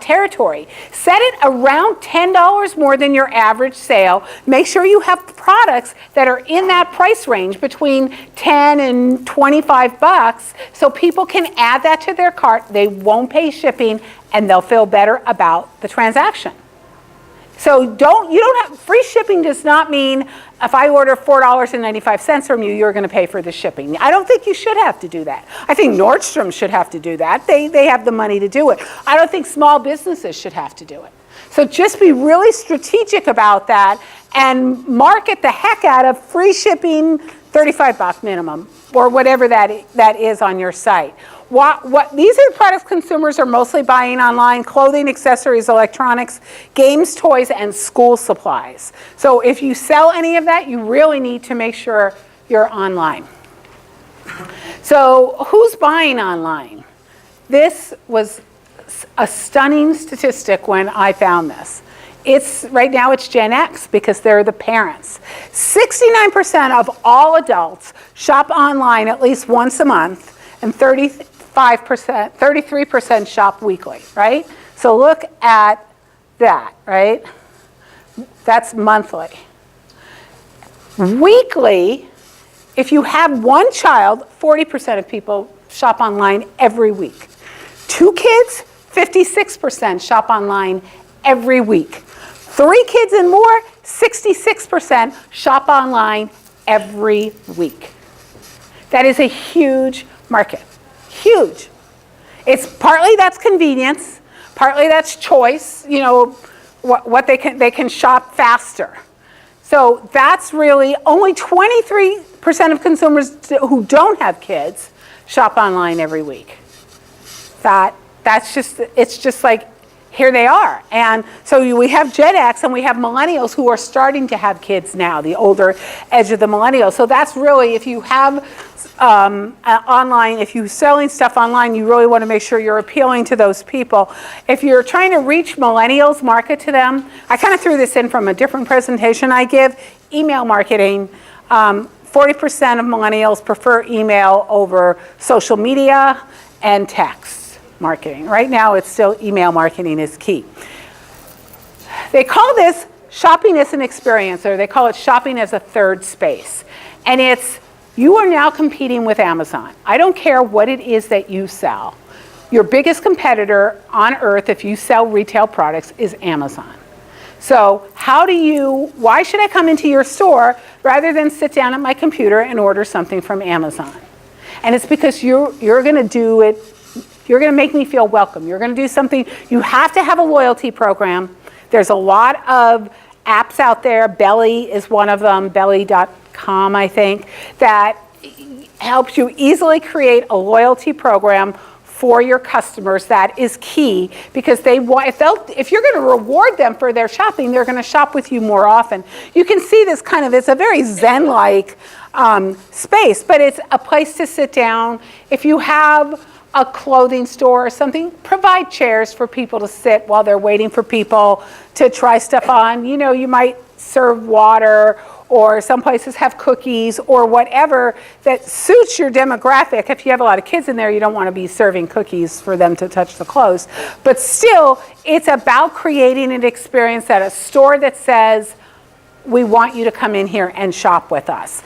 S1: territory. Set it around $10 more than your average sale. Make sure you have products that are in that price range between $10 and $25 so people can add that to their cart. They won't pay shipping and they'll feel better about the transaction. So you don't have, free shipping does not mean if I order $4.95 from you, you're going to pay for the shipping. I don't think you should have to do that. I think Nordstrom should have to do that. They have the money to do it. I don't think small businesses should have to do it. So just be really strategic about that and market the heck out of free shipping, $35 minimum, or whatever that is on your site. These are the products consumers are mostly buying online: clothing, accessories, electronics, games, toys, and school supplies. So if you sell any of that, you really need to make sure you're online. So who's buying online? This was a stunning statistic when I found this. Right now it's Gen X because they're the parents. 69% of all adults shop online at least once a month, and 33% shop weekly, right? So look at that, right? That's monthly. Weekly, if you have one child, 40% of people shop online every week. 2 kids, 56% shop online every week. 3 kids and more, 66% shop online every week. That is a huge market. Huge. It's partly that's convenience, partly that's choice, what they can shop faster. So that's really only 23% of consumers who don't have kids shop online every week. It's just like, here they are. And so we have Gen X and we have millennials who are starting to have kids now, the older edge of the millennials. So that's really, if you have online, if you're selling stuff online, you really want to make sure you're appealing to those people. If you're trying to reach millennials, market to them, I kind of threw this in from a different presentation I give, email marketing. 40% of millennials prefer email over social media and text marketing. Right now, it's still email marketing is key. They call this shopping as an experience, or they call it shopping as a third space. And you are now competing with Amazon. I don't care what it is that you sell. Your biggest competitor on earth, if you sell retail products, is Amazon. So why should I come into your store rather than sit down at my computer and order something from Amazon? And it's because you're going to do it. You're going to make me feel welcome. You're going to do something. You have to have a loyalty program. There's a lot of apps out there. Belly is one of them, belly.com, I think, that helps you easily create a loyalty program for your customers. That is key because if you're going to reward them for their shopping, they're going to shop with you more often. You can see this it's a very Zen-like space, but it's a place to sit down. If you have a clothing store or something, provide chairs for people to sit while they're waiting for people to try stuff on. You might serve water, or some places have cookies or whatever that suits your demographic. If you have a lot of kids in there, you don't want to be serving cookies for them to touch the clothes. But still, it's about creating an experience at a store that says, we want you to come in here and shop with us.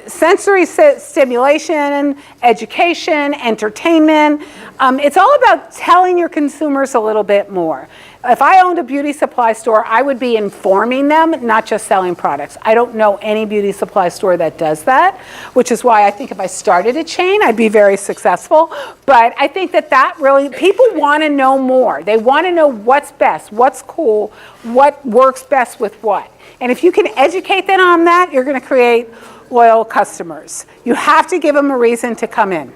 S1: sensory stimulation, education, entertainment. It's all about telling your consumers a little bit more. If I owned a beauty supply store, I would be informing them, not just selling products. I don't know any beauty supply store that does that, which is why I think if I started a chain, I'd be very successful. But I think that really, people want to know more. They want to know what's best, what's cool, what works best with what. And if you can educate them on that, you're going to create loyal customers. You have to give them a reason to come in.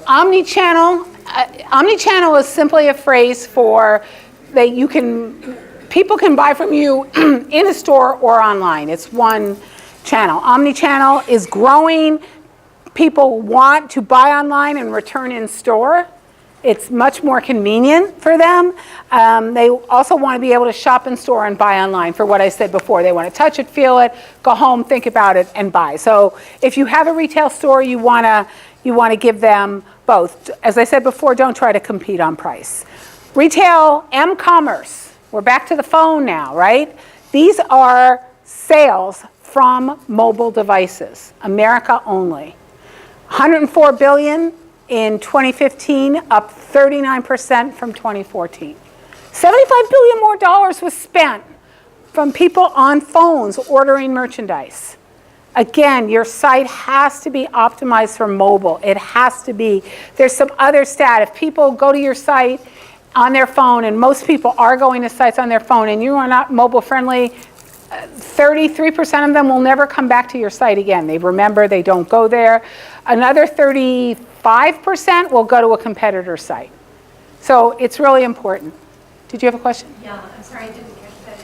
S1: Omnichannel. Omnichannel is simply a phrase for that people can buy from you in a store or online. It's one channel. Omnichannel is growing. People want to buy online and return in store. It's much more convenient for them. They also want to be able to shop in store and buy online for what I said before. They want to touch it, feel it, go home, think about it, and buy. So if you have a retail store, you want to give them both. As I said before, don't try to compete on price. Retail, m-commerce. We're back to the phone now, right? These are sales from mobile devices, America only. 104 billion in 2015, up 39% from 2014. $75 billion more was spent from people on phones ordering merchandise. Again, your site has to be optimized for mobile. It has to be. There's some other stat. If people go to your site on their phone, and most people are going to sites on their phone, and you are not mobile friendly, 33% of them will never come back to your site again. They remember, they don't go there. Another 35% will go to a competitor site. So it's really important. Did you have a question?
S5: Yeah, I'm sorry, I didn't catch that.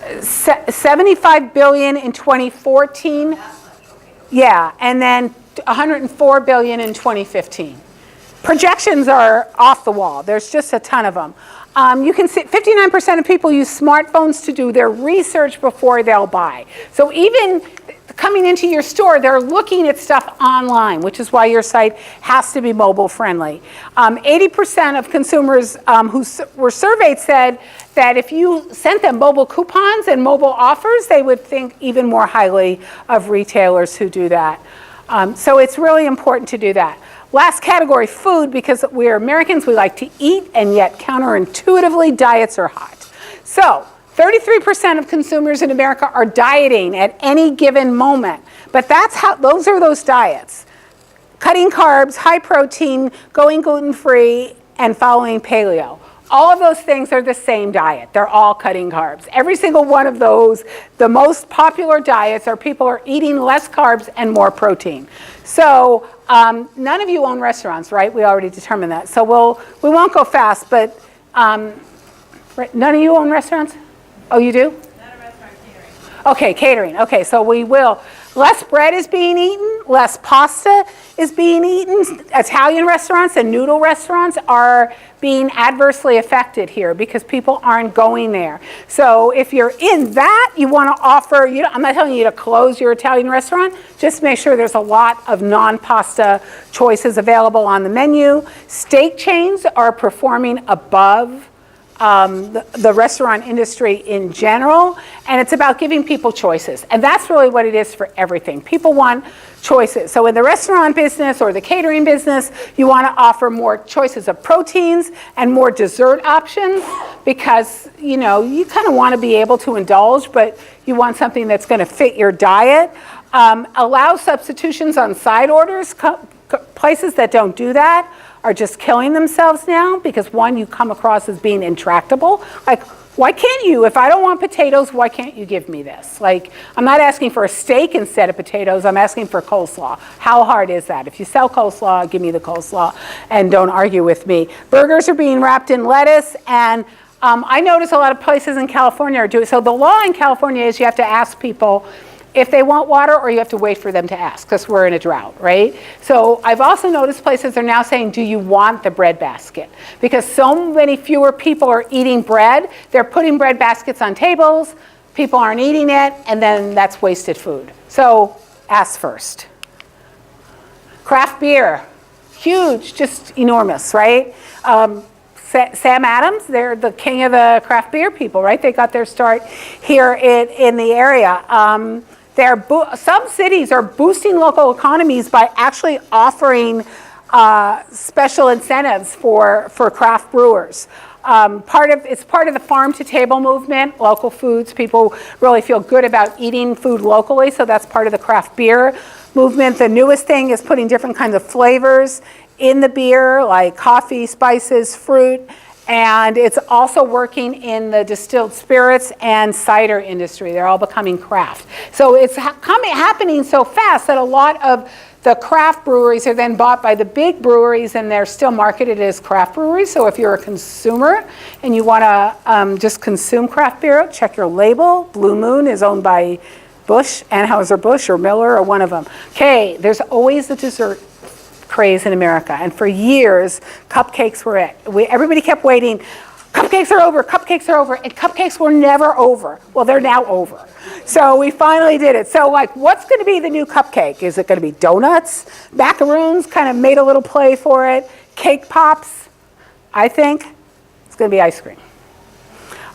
S5: Is 75 billion in
S1: 75 billion in 2014.
S5: that much? Okay.
S1: Yeah, and then 104 billion in 2015. Projections are off the wall. There's just a ton of them. You can see 59% of people use smartphones to do their research before they'll buy. So even coming into your store, they're looking at stuff online, which is why your site has to be mobile friendly. 80% of consumers who were surveyed said that if you sent them mobile coupons and mobile offers, they would think even more highly of retailers who do that. So it's really important to do that. Last category, food, because we're Americans, we like to eat, and yet counterintuitively, diets are hot. So 33% of consumers in America are dieting at any given moment. But those are those diets. Cutting carbs, high protein, going gluten-free, and following paleo. All of those things are the same diet. They're all cutting carbs. Every single one of those, the most popular diets are people are eating less carbs and more protein. So none of you own restaurants, right? We already determined that. So we won't go fast, but none of you own restaurants? Oh, you do?
S3: Not a restaurant, catering.
S1: Okay, catering. Okay, so we will. Less bread is being eaten, less pasta is being eaten. Italian restaurants and noodle restaurants are being adversely affected here because people aren't going there. So if you're in that, you want to offer, I'm not telling you to close your Italian restaurant, just make sure there's a lot of non-pasta choices available on the menu. Steak chains are performing above the restaurant industry in general, and it's about giving people choices. And that's really what it is for everything. People want choices. So in the restaurant business or the catering business, you want to offer more choices of proteins and more dessert options because, you kind of want to be able to indulge, but you want something that's going to fit your diet. Allow substitutions on side orders. Places that don't do that are just killing themselves now because one, you come across as being intractable. Like, why can't you? If I don't want potatoes, why can't you give me this? Like, I'm not asking for a steak instead of potatoes. I'm asking for coleslaw. How hard is that? If you sell coleslaw, give me the coleslaw and don't argue with me. Burgers are being wrapped in lettuce, and I notice a lot of places in California are doing, so the law in California is you have to ask people if they want water, or you have to wait for them to ask because we're in a drought, right? So I've also noticed places are now saying, do you want the bread basket? Because so many fewer people are eating bread, they're putting bread baskets on tables, people aren't eating it, and then that's wasted food. So ask first. Craft beer, huge, just enormous, right? Sam Adams, they're the king of the craft beer people, right? They got their start here in the area. Some cities are boosting local economies by actually offering special incentives for craft brewers. It's part of the farm to table movement, local foods. People really feel good about eating food locally, so that's part of the craft beer movement. The newest thing is putting different kinds of flavors in the beer, like coffee, spices, fruit, and it's also working in the distilled spirits and cider industry. They're all becoming craft. So it's happening so fast that a lot of the craft breweries are then bought by the big breweries, and they're still marketed as craft breweries. So if you're a consumer and you want to just consume craft beer, check your label. Blue Moon is owned by Busch, Anheuser-Busch, or Miller, or one of them. Okay, there's always a dessert craze in America, and for years, cupcakes were it. Everybody kept waiting. Cupcakes are over, cupcakes are over, and cupcakes were never over. Well, they're now over. So we finally did it. So like, what's going to be the new cupcake? Is it going to be donuts? Macaroons kind of made a little play for it. Cake pops, I think. It's going to be ice cream.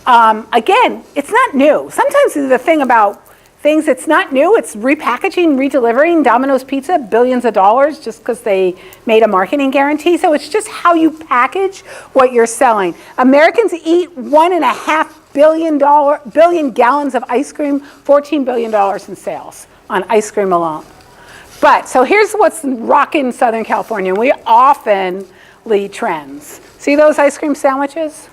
S1: Again, it's not new. Sometimes the thing about things, it's not new, it's repackaging, redelivering. Domino's Pizza, billions of dollars just because they made a marketing guarantee. So it's just how you package what you're selling. Americans eat 1.5 billion gallons of ice cream, $14 billion in sales on ice cream alone. But, so here's what's rocking Southern California. We often lead trends. See those ice cream sandwiches?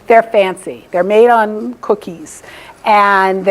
S1: They're fancy. They're made on cookies. And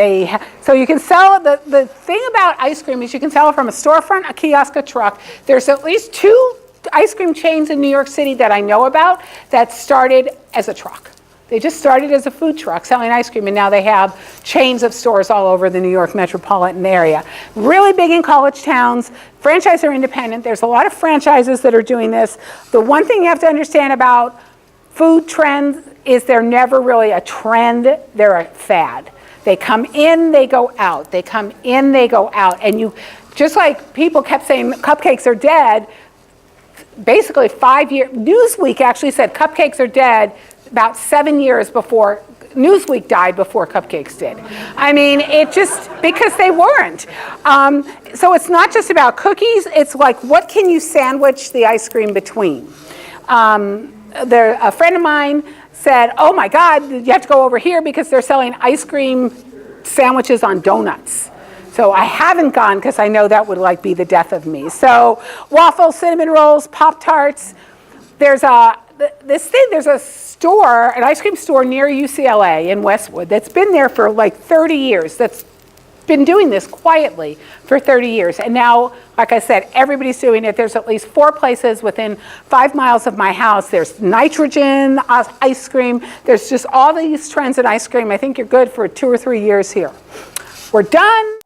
S1: so you can sell, the thing about ice cream is you can sell it from a storefront, a kiosk, a truck. There's at least 2 ice cream chains in New York City that I know about that started as a truck. They just started as a food truck selling ice cream, and now they have chains of stores all over the New York metropolitan area. Really big in college towns. Franchise or independent. There's a lot of franchises that are doing this. The one thing you have to understand about food trends is they're never really a trend, they're a fad. They come in, they go out. They come in, they go out. And you, just like people kept saying cupcakes are dead, basically 5 years, Newsweek actually said cupcakes are dead about 7 years before, Newsweek died before cupcakes did. I mean, it just, because they weren't. So it's not just about cookies, it's like, what can you sandwich the ice cream between? A friend of mine said, oh my God, you have to go over here because they're selling ice cream sandwiches on donuts. So I haven't gone because I know that would like be the death of me. So waffles, cinnamon rolls, Pop-Tarts. There's a store, an ice cream store near UCLA in Westwood that's been there for like 30 years. That's been doing this quietly for 30 years. And now, like I said, everybody's doing it. There's at least 4 places within 5 miles of my house. There's nitrogen ice cream. There's just all these trends in ice cream. I think you're good for 2 or 3 years here. We're done.